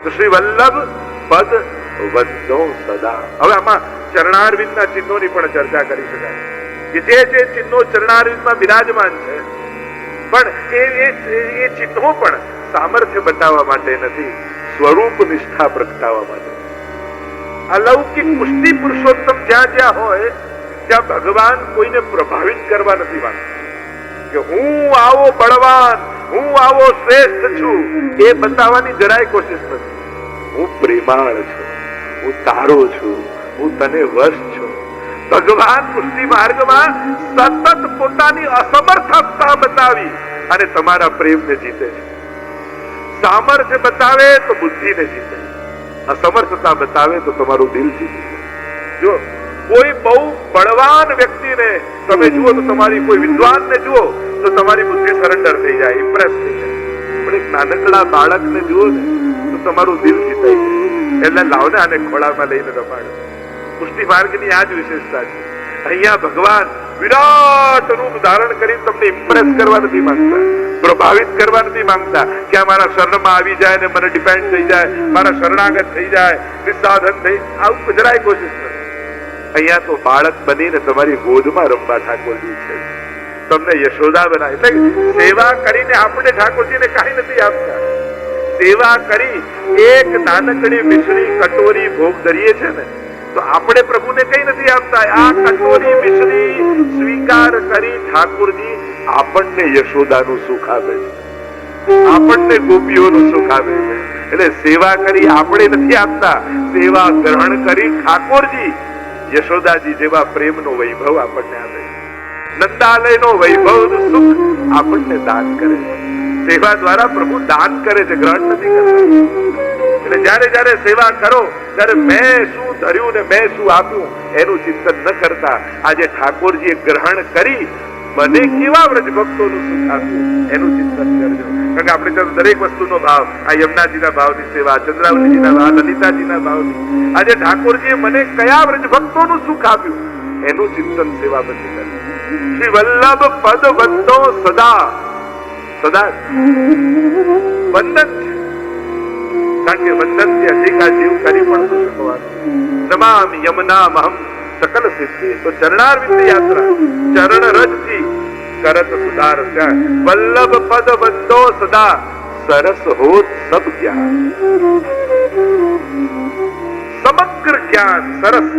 તો શ્રી વલ્લભ પદ વંદો સદા. હવે આમાં ચરણારવિંદના ચિહ્નોની પણ ચર્ચા કરી શકાય કે જે ચિહ્નો ચરણારવિંદમાં બિરાજમાન છે, પણ એ ચિહ્નો પણ સામર્થ્ય બતાવવા માટે નથી, સ્વરૂપ નિષ્ઠા પ્રગટાવવા માટે. અલૌકિક પુષ્ટિ પુરુષોત્તમ જ્યાં જ્યાં હોય ત્યાં ભગવાન કોઈને પ્રભાવિત કરવા નથી માંગતા કે હું આવો બળવાન, હું આવો શ્રેષ્ઠ છું, એ બતાવવાની જરાય કોશિશ નથી. હું પ્રેમાળ છું, હું તારો છું, હું તને વશ છું. ભગવાન પુષ્ટિ માર્ગમાં સતત પોતાની અસમર્થતા બતાવી અને તમારા પ્રેમને જીતે છે. સામર્થ્ય બતાવે તો બુદ્ધિને જીતે, અસમર્થતા બતાવે તો તમારું દિલ જીતે. જો કોઈ બહુ બળવાન વ્યક્તિને તમે જુઓ તો તમારી કોઈ વિદ્વાનને જુઓ તો તમારી બુદ્ધિ સરેન્ડર થઈ જાય, ઇમ્પ્રેસ થઈ જાય. પણ એક નાનકડા બાળકને જુઓ ને તો તમારું દિલ જીતાઈ જાય. એટલે લાવને આને ખોળામાં લઈને રમાડો. પુષ્ટિ માર્ગની આ જ વિશેષતા છે. અહીંયા ભગવાન વિરાટ રૂપ ધારણ કરી તમને ઇમ્પ્રેસ કરવા નથી માંગતા, પ્રભાવિત કરવા નથી માંગતા કે આ મારા શરણમાં આવી જાય ને મને ડિપેન્ડ થઈ જાય, મારા શરણાગત થઈ જાય, નિસાધન થઈ, આવું જરાય કોશિશ નથી. અહીંયા તો બાળક બનીને તમારી ગોદમાં રમવા ઠાકોરજી છે. તમને યશોદા બનાવી, એટલે સેવા કરીને આપણે ઠાકોરજીને કાંઈ નથી આપતા. સેવા કરી એક નાનકડી મિશ્રી કટોરી ભોગ ધરીએ છે ને તો આપણે પ્રભુને કઈ નથી આપતા. આ કટોરી મિશ્રી સ્વીકાર કરી ઠાકોરજી આપણને યશોદાનું સુખ આપે છે, આપણને ગોપીઓનું સુખ આપે છે. એટલે સેવા કરી આપણે નથી આપતા, સેવા ગ્રહણ કરી ઠાકોરજી યશોદાજી જેવા પ્રેમનો વૈભવ આપણને આપે છે. નંદાલયનો વૈભવનું સુખ આપણને દાન કરે છે. સેવા દ્વારા પ્રભુ દાન કરે છે, ગ્રહણ નથી કરતા. એટલે જયારે જયારે સેવા કરો ત્યારે મેં શું ધર્યું ને મેં શું આપ્યું એનું ચિંતન ન કરતા આજે ઠાકોરજીએ ગ્રહણ કરી મને કેવા વ્રજ ભક્તોનું સુખ આપ્યું એનું ચિંતન કરજો. કારણ કે આપણે ત્યાં દરેક વસ્તુનો ભાવ, આ યમુનાજીના ભાવની સેવા, ચંદ્રાવલીજીના ભાવ, લલિતાજીના ભાવની, આજે ઠાકોરજીએ મને કયા વ્રજ ભક્તોનું સુખ આપ્યું એનું ચિંતન સેવા પછી કરજો. શ્રી વલ્લભ પદ વંદો સદા. સદા વંદન છે, કારણ કે વંદન થી અધિકા જીવ કરી પણ શકવાનું. નમામિ યમનામહં સકલ સિદ્ધિ. તો ચરણારવિંદ યાત્રા ચરણ રજ થી કરત સુધાર. વલ્લભ પદ વંદો સદા સરસ હોત સબ જ્ઞાન. સમગ્ર જ્ઞાન સરસ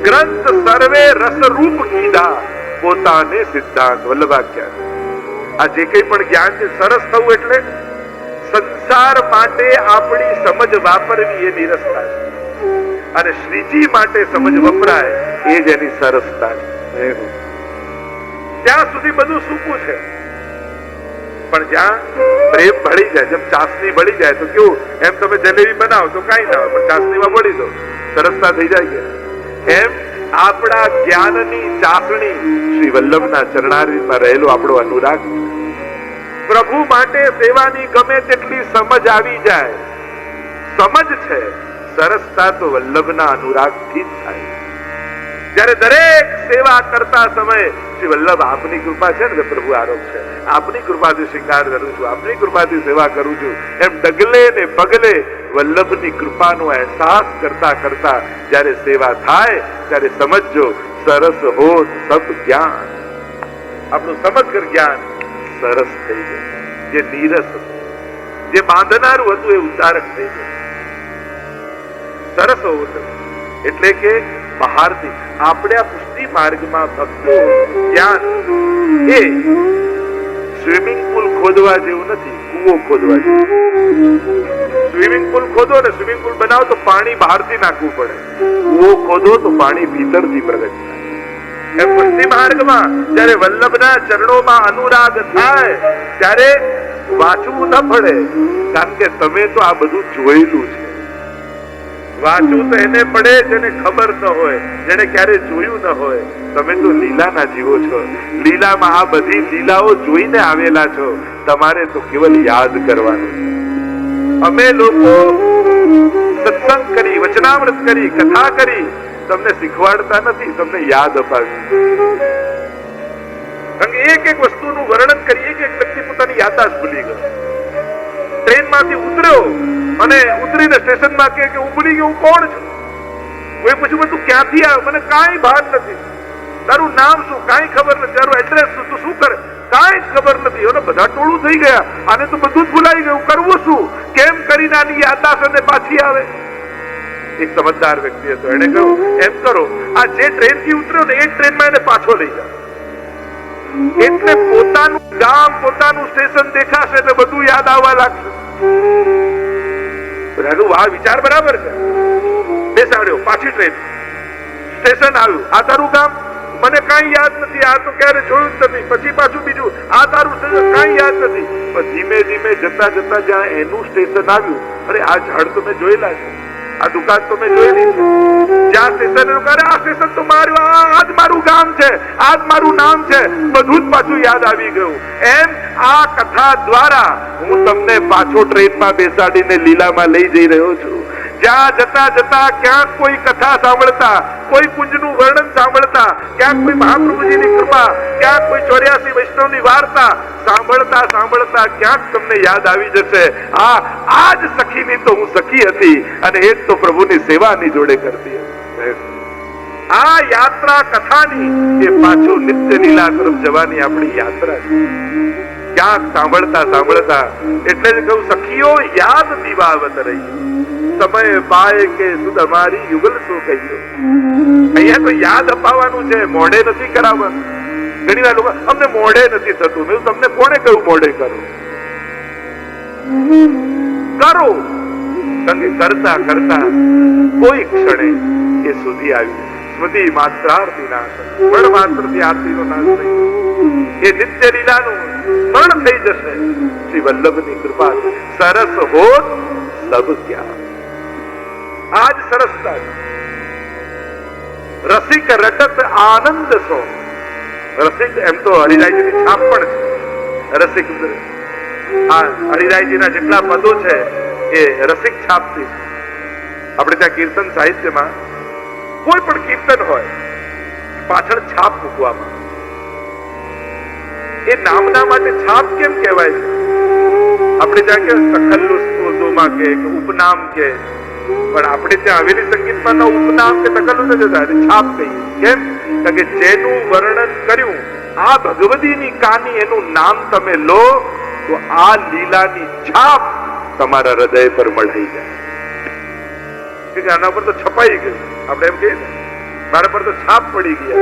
ગ્રંથ સર્વે રસ રૂપ કીધા પોતાને સિદ્ધાંત. વલ્લભાખ્યાન આ જે કઈ પણ જ્ઞાન છે સરસ થવું એટલે સંસાર માટે આપણી સમજ વાપરવી એ નિરસતા છે, અને શ્રીજી માટે સમજ વપરાય એ જ એની સરસતા છે. ત્યાં સુધી બધું સૂકું છે, પણ જ્યાં પ્રેમ ભળી જાય, જેમ ચાસણી ભળી જાય તો કેવું, એમ તમે જલેબી બનાવો તો કઈ ના હોય, પણ ચાસણીમાં ભળી દો સરસતા થઈ જાય. એમ આપણા જ્ઞાનની ચાસણી શ્રી વલ્લભના ચરણારવિંદમાં રહેલો આપણો અનુરાગ. પ્રભુ માટે સેવાની ગમે તેટલી સમજ આવી જાય, સમજ છે, સરસતા તો વલ્લભના અનુરાગથી જ થાય. જ્યારે દરેક સેવા કરતા સમયે શ્રી વલ્લભ આપની કૃપા છે ને પ્રભુ આરોપ છે, આપની કૃપાથી શિંગાર કરું છું, આપની કૃપાથી સેવા કરું છું, એમ ડગલે ને પગલે વલ્લભની કૃપાનો અહેસાસ કરતા કરતા જ્યારે સેવા થાય ત્યારે સમજો સરસ હોત સબ જ્ઞાન. આપણું સમગ્ર જ્ઞાન સરસ થઈ ગયું. જે નીરસ હતું, જે બાંધનારું હતું એ ઉદ્ધારક થઈ ગયું. સરસ હોવું એટલે કે બહારથી આપણે આ પુષ્ટિ માર્ગમાં ભક્તો જ્ઞાન એ સ્વિમિંગ પુલ ખોદવા જેવું નથી, કૂવો ખોદવા જેવું. સ્વિમિંગ પુલ ખોદો ને સ્વિમિંગ પુલ બનાવો તો પાણી બહારથી નાખવું પડે, કૂવો ખોદો તો પાણી ભીતરથી પ્રગટ થાય. એમ પુષ્ટિ માર્ગમાં જયારે વલ્લભના ચરણોમાં અનુરાગ થાય ત્યારે વાંચવું ન પડે, કારણ કે તમે તો આ બધું જોયેલું છે. વાંચવું તો એને પડે જેને ખબર ન હોય, જેને ક્યારે જોયું ન હોય. તમે તો લીલાના જીવો છો, લીલામાં આ બધી લીલાઓ જોઈને આવેલા છો, તમારે તો કેવલ યાદ કરવાનું છે. અમે લોકો સત્સંગ કરી, વચનામૃત કરી, કથા કરી, તમને શીખવાડતા નથી, તમને યાદ અપાવી. કારણ કે એક એક વસ્તુનું વર્ણન કરીએ કે એક વ્યક્તિ પોતાની યાદદાસ્ત ભૂલી ગયો. ટ્રેનમાંથી ઉતર્યો અને ઉતરીને સ્ટેશનમાં કે હું ભૂલી ગયો, હું કોણ છું? હું પૂછ્યું તું ક્યાંથી આવ્યો? મને કાંઈ ભાન નથી. તારું નામ શું? કાંઈ ખબર નથી. તારું એડ્રેસ શું? તું શું કરે? કાંઈ જ ખબર નથી. અને બધા ટોળું થઈ ગયા. આને તો બધું જ ભૂલાઈ ગયું. કરવું શું? કેમ કરીને આની યાદદાસ્ત અને પાછી આવે? એક સમજદાર વ્યક્તિ હતો. એને કહ્યું એમ કરો, આ જે ટ્રેન થી ઉતર્યો ને એ ટ્રેનમાં એને પાછો લઈ જાઓ. એટલે પોતાનું ગામ, પોતાનું સ્ટેશન દેખાશે એટલે બધું યાદ આવવા લાગશે. આ વિચાર બરાબર છે. બેસાડ્યો, પાછી ટ્રેન, સ્ટેશન આવ્યું. આ તારું ગામ? મને કાંઈ યાદ નથી. આ તો ક્યારે જોયું જ નથી. પછી પાછું બીજું, આ તારું સ્ટેશન? કાંઈ યાદ નથી. પણ ધીમે ધીમે જતા જતા જ્યાં એનું સ્ટેશન આવ્યું, અરે આ ઝાડ તો મેં જોયેલા છે, આ દુકાન તો મેં જોયેલી છે. જ્યાં સ્ટેશન આ સ્ટેશન તો મારું, આ જ મારું ગામ છે, આ જ મારું નામ છે. બધું જ પાછું યાદ આવી ગયું. એમ આ કથા દ્વારા હું તમને પાછો ટ્રેનમાં બેસાડીને લીલામાં લઈ જઈ રહ્યો છું. જ્યાં જતા જતા ક્યાંક કોઈ કથા સાંભળતા, કોઈ કુંજનું વર્ણન સાંભળતા, ક્યાંક કોઈ મહાપ્રભુજીની કૃપા, ક્યાંક કોઈ 84 વૈષ્ણવની વાર્તા સાંભળતા સાંભળતા ક્યાંક તમને યાદ આવી જશે, આ જ સખીની તો હું સખી હતી અને એ જ તો પ્રભુની સેવાની જોડે કરતી હતી. આ યાત્રા કથાની એ પાછું નિત્ય લીલા તરફ જવાની આપણી યાત્રા છે. ક્યાંક સાંભળતા સાંભળતા એટલે જ કહું, સખીઓ યાદ દીવાવત રહી, સમય પાય કે સુધ અમારી યુગલ શું કહ્યું. અહીંયા તો યાદ અપાવવાનું છે, મોઢે નથી કરાવવાનું. ઘણી વાર લોકો અમને મોઢે નથી થતું. મેં તમને કોણે કહ્યું મોઢે કરો? કરો. કારણ કે કરતા કરતા કોઈ ક્ષણે એ સુધી આવી. સ્મૃતિ માત્રાર્થી નાશ, પણ માત્રથી આરતીનો નાશ થઈ. એ નિત્ય લીલાનું સ્મરણ થઈ જશે શ્રી વલ્લભની કૃપા. સરસ હોત સબ ક્યાં. આજ સરસતા છે. રસિક રટત આનંદ સો. રસિક એમ તો હરિરાયજીની છાપ પણ છે. રસિક આ હરિરાયજીના જેટલા પદો છે એ રસિક છાપથી છે. આપણે ત્યાં કીર્તન સાહિત્યમાં કોઈ પણ કીર્તન હોય પાછળ છાપ મૂકવામાં. એ નામના માટે છાપ કેમ કહેવાય છે? આપણે ત્યાં કે તખલ્લુસ ઉર્દુમાં કે ઉપનામ કે, પણ આપણે ત્યાં હવેલી સંગીતમાં ન ઉપનામ કે તકલ્લુસ જ હતા, છાપ કહીએ. કેમ? કારણ કે જેનું વર્ણન કર્યું આ ભગવતીની કાની, એનું નામ તમે લો તો આ લીલાની છાપ તમારા હૃદય પર મળાઈ જાય. આના પર તો છપાઈ ગયું. આપણે એમ કહીએ મારા પર તો છાપ પડી ગયા.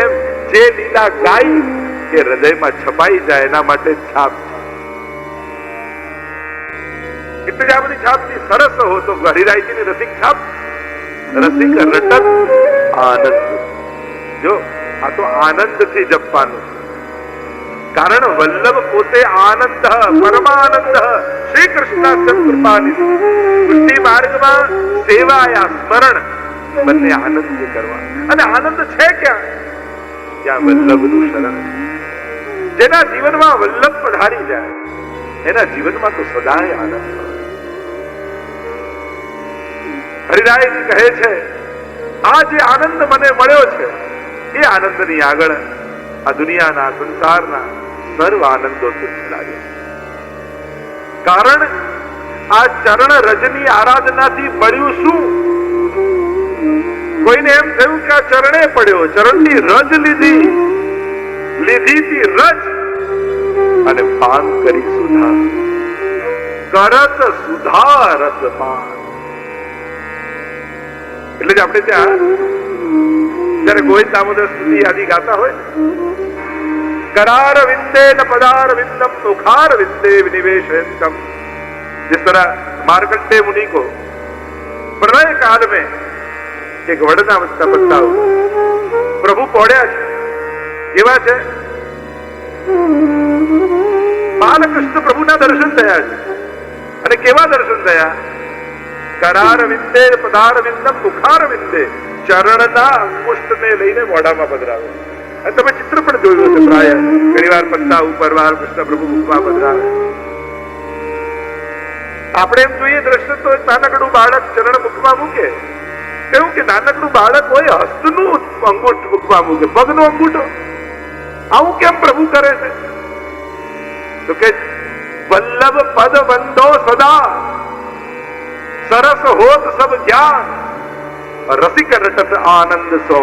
એમ જે લીલા ગાઈ કે હૃદયમાં છપાઈ જાય એના માટે છાપ. એટલે જ આ બધી છાપની સરસ હો તો હરિરાયજીની રસિક છાપ. રસિક રટત આનંદ. જો આ તો આનંદ થી જપવાનું છે. કારણ વલ્લભ પોતે આનંદ, પરમાનંદ, શ્રી કૃષ્ણ કૃપાનિધિ. વૃત્તિ માર્ગમાં સેવા યા સ્મરણ બંને આનંદ કરવા. અને આનંદ છે ક્યાં? ત્યાં વલ્લભનું શરણ છે. જેના જીવનમાં વલ્લભ પધારી જાય એના જીવનમાં તો સદાય આનંદ હોય. હરિરાયજી કહે છે આ જે આનંદ મને મળ્યો છે એ આનંદની આગળ આ દુનિયાના સંસારના સર્વ આનંદો તુચ્છ લાગે. કારણ આ ચરણ રજની આરાધનાથી મળ્યું શું? કોઈને એમ થયું કે આ ચરણે પડ્યો, ચરણની રજ લીધી, લીધીથી રજ અને પાન કરી સુધા, કરત સુધા રસ પાન. એટલે જ આપણે ત્યાં જયારે ગોવિંદ દામોદર સ્તુતિ આદિ ગાતા હોય, करार विंदे न पदार विंदम मुखार विंदे विनिवेशयन्तम. जिस तरह मार्कंडेय मुनि को प्रलय काल में एक वडना वस्ता पत्ता प्रभु पौड़્યા છે. કેવા છે? બાલકૃષ્ણ પ્રભુના દર્શન થયા છે. અને કેવા દર્શન થયા? કરાર વિંદે પદાર વિંદમ મુખાર વિંદે. ચરણના અંગુષ્ઠને લઈને મોઢામાં પધરાવે. તમે ચિત્ર પણ જોયું હશે પ્રાય. ઘણી વાર પત્તા ઉપર બાલકૃષ્ણ પ્રભુ મુખમાં પધરાવે. આપણે એમ જોઈએ દ્રશ્ય તો નાનકડું બાળક ચરણ મુખમાં મૂકે, એવું કે નાનકડું બાળક હોય હસ્તનું અંગૂઠ મુખમાં મૂકે, પગનો અંગૂઠો. આવું કેમ પ્રભુ કરે છે? તો કે वल्लभ पद वंदो सदा, सरस होत सब ज्ञान, रसिक रटत आनंद सो,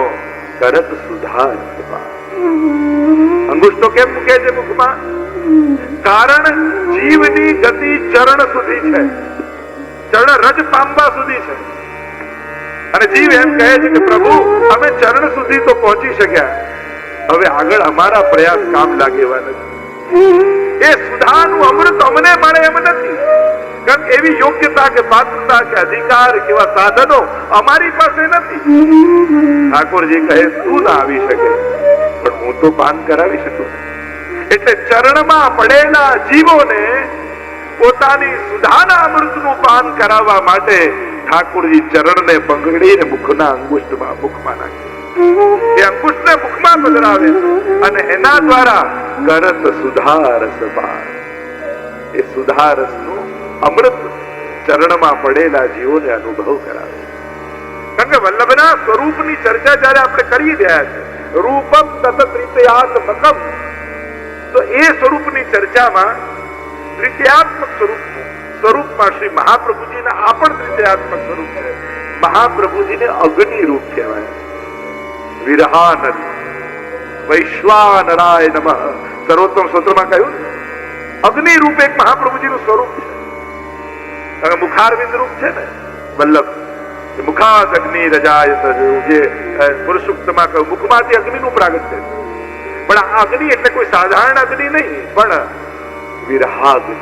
करत सुधार कृपा। અંગુષ્ઠો કેમ મૂકે છે મુખમાં? કારણ જીવની ગતિ ચરણ સુધી છે, ચરણ રજ પામવા સુધી છે, અને જીવ એમ કહે છે કે પ્રભુ અમે ચરણ સુધી તો પહોંચી શક્યા, હવે આગળ અમારા પ્રયાસ કામ લાગે એવા નથી. એ સુધાનું અમૃત અમને મળે એમ નથી, કારણ એવી યોગ્યતા કે પાત્રતા કે અધિકાર કેવા સાધનો અમારી પાસે નથી. ઠાકોરજી કહે તું ના આવી શકે, પણ હું તો પાન કરાવી શકું. એટલે ચરણમાં પડેલા જીવોને પોતાની સુધાના અમૃતનું પાન કરાવવા માટે ઠાકોરજી ચરણને પકડીને મુખમાં નાખે. એ અંકુશને મુખમાં પધરાવે અને એના દ્વારા કરત સુધારસ પાન, એ સુધારસનું અમૃત ચરણમાં પડેલા જીવોને અનુભવ કરાવે. કારણ કે વલ્લભના સ્વરૂપની ચર્ચા જયારે આપણે કરી રહ્યા છે, રૂપમ તત ત્રિતયાત્મકમ, તો એ સ્વરૂપની ચર્ચામાં ત્રિતયાત્મક સ્વરૂપમાં શ્રી મહાપ્રભુજીના આ પણ ત્રિતયાત્મક સ્વરૂપ છે. મહાપ્રભુજીને અગ્નિ રૂપ કહેવાય, વિરહાનંદ વૈશ્વાનરાય નમઃ. સર્વોત્તમ સ્તોત્રમાં કહ્યું અગ્નિ રૂપ એક મહાપ્રભુજીનું સ્વરૂપ છે. મુખારવિંદ રૂપ છે ને વલ્લભ, મુખાદ અગ્નિ રજાય, જે પુરુષ સૂક્તમાં કહ્યું મુખમાંથી અગ્નિનું પ્રાગટ્ય છે. પણ આ અગ્નિ એટલે કોઈ સાધારણ અગ્નિ નહીં, પણ વિરહાગ્નિ.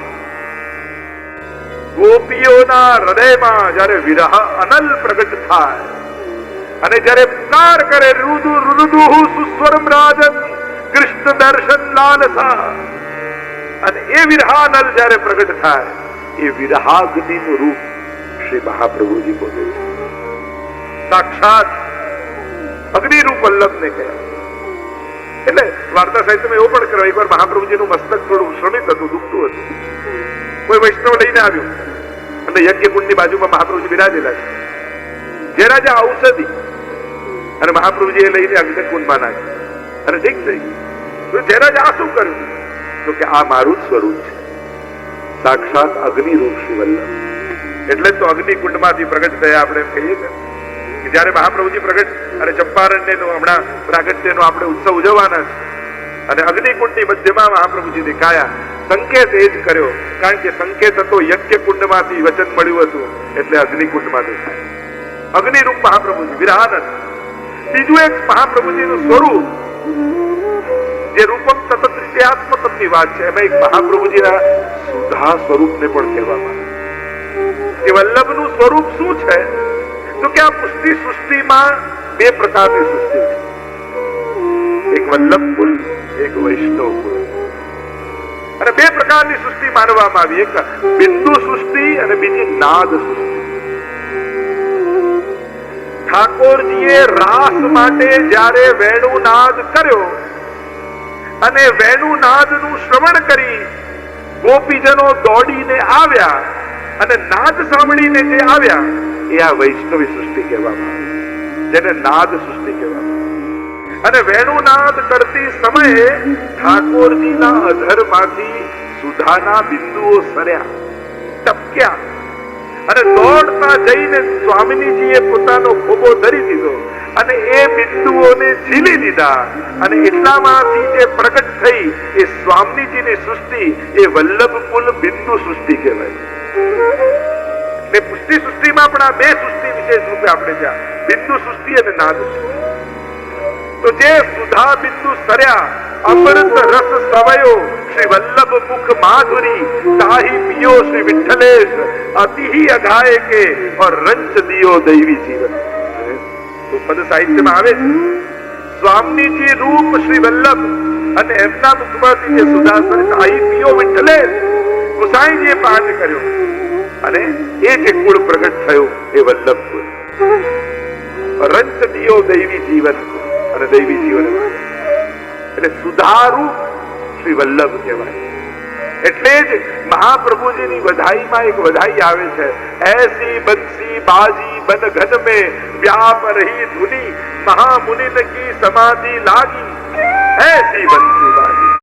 ગોપીઓના હૃદયમાં જયારે વિરહ અનલ પ્રગટ થાય અને જયારે પુકાર કરે રુદુ રુદુહુ સુસ્વરમ રાજન કૃષ્ણ દર્શન લાલસા, અને એ વિરહાનલ જયારે પ્રગટ થાય એ વિરહાગ્નિનું રૂપ શ્રી મહાપ્રભુજી પોતે છે. સાક્ષાત અગ્નિ રૂપ વલ્લભને કહેવાય. એટલે વાર્તા સાહિત્યમાં એવો પણ કર્યો, એકવાર મહાપ્રભુજીનું મસ્તક થોડું શ્રમિત હતું, દુખતું હતું. કોઈ વૈષ્ણવ લઈને આવ્યું અને યજ્ઞ કુંડની બાજુમાં મહાપ્રભુજી બિરાજેલા છે. જેના જે ઔષધિ અને મહાપ્રભુજી એ લઈને અગ્નિ કુંડમાં નાખી અને ઠીક થઈ ગયું. જેના આ શું કર્યું? તો કે આ મારું જ સ્વરૂપ છે, સાક્ષાત અગ્નિ રૂપ શ્રી વલ્લભ. એટલે જ તો અગ્નિ કુંડમાંથી પ્રગટ થયા આપણે એમ કહીએ છીએ કે જયારે મહાપ્રભુજી પ્રગટ અને ચંપારણ્યનો હમણાં પ્રાગટ્યનો આપણે ઉત્સવ ઉજવવાના છે, અને અગ્નિકુંડની મધ્યમાં મહાપ્રભુજી દેખાયા. સંકેત એ જ કર્યો, કારણ કે સંકેત હતો યજ્ઞ કુંડમાંથી વચન મળ્યું હતું, એટલે અગ્નિકુંડમાં દેખાય. અગ્નિરૂપ મહાપ્રભુજી વિરહાનંદ. બીજું એક મહાપ્રભુજીનું સ્વરૂપ જે રૂપમ તત ત્રિતયાત્મકમની વાત છે, એમાં એક મહાપ્રભુજીના સુધા સ્વરૂપને પણ કહેવામાં આવે. એ વલ્લભનું સ્વરૂપ શું છે? તો કે આ પુષ્ટિ સૃષ્ટિમાં બે પ્રકારની સૃષ્ટિ છે, એક વલ્લભ કુલ, એક વૈષ્ણવ કુલ. અને બે પ્રકારની સૃષ્ટિ માનવામાં આવી, એક બિંદુ સૃષ્ટિ અને બીજી નાદ સૃષ્ટિ. ઠાકોરજીએ રાસ માટે જ્યારે વેણુનાદ કર્યો અને વેણુનાદનું શ્રવણ કરી ગોપીજનો દોડીને આવ્યા અને નાદ સાંભળીને જે આવ્યા એ આ વૈષ્ણવી સૃષ્ટિ કહેવામાં આવે, જેને નાદ સૃષ્ટિ કહેવામાં આવે. અને વેણુનાદ કરતી સમયે ઠાકોરજીના અધરમાંથી સુધાના બિંદુઓ સરયા, ટપક્યા, અને દોડતા જઈને સ્વામિનીજીએ પોતાનો ખોબો ધરી દીધો અને એ બિંદુઓને ઝીલી દીધા, અને એટલામાંથી જે પ્રગટ થઈ એ સ્વામીજીની સૃષ્ટિ, એ વલ્લભ કુલ બિંદુ સૃષ્ટિ કહેવાય. ને પુષ્ટિ સૃષ્ટિમાં પણ આ બે સૃષ્ટિ વિશેષ રૂપે આપણે જ્યાં બિંદુ સૃષ્ટિ અને નાદ સૃષ્ટિ. તો જે સુધા બિંદુ સરયા, અમૃત રસ સવયો શ્રી વલ્લભ મુખ માધુરી, તાહી પિયો શ્રી વિઠ્ઠલેશ, અતિ ही अघाए के और रंच दियो दैवी जीवन. તો પદ સાહિત્યમાં આવે છે સ્વામીજી રૂપ શ્રી વલ્લભ અને એમના મુખમાંથી જે સુધા સરે તાહી પિયો વિઠ્ઠલેશ, ગુસાઈજીએ પાઠ કર્યો અને એ જે કુળ પ્રગટ થયો એ વલ્લભ કુળ. રંચ દિયો દૈવી જીવન, અને દૈવી જીવન એટલે સુધારૂપ શ્રી વલ્લભ કહેવાય. એટલે જ મહાપ્રભુજીની વધાઈમાં એક વધાઈ આવે છે, એસી બંસી બાજી બન ઘન में व्याप रही धुनी, महामुनिन की समाधि लागी. ऐसी બંસી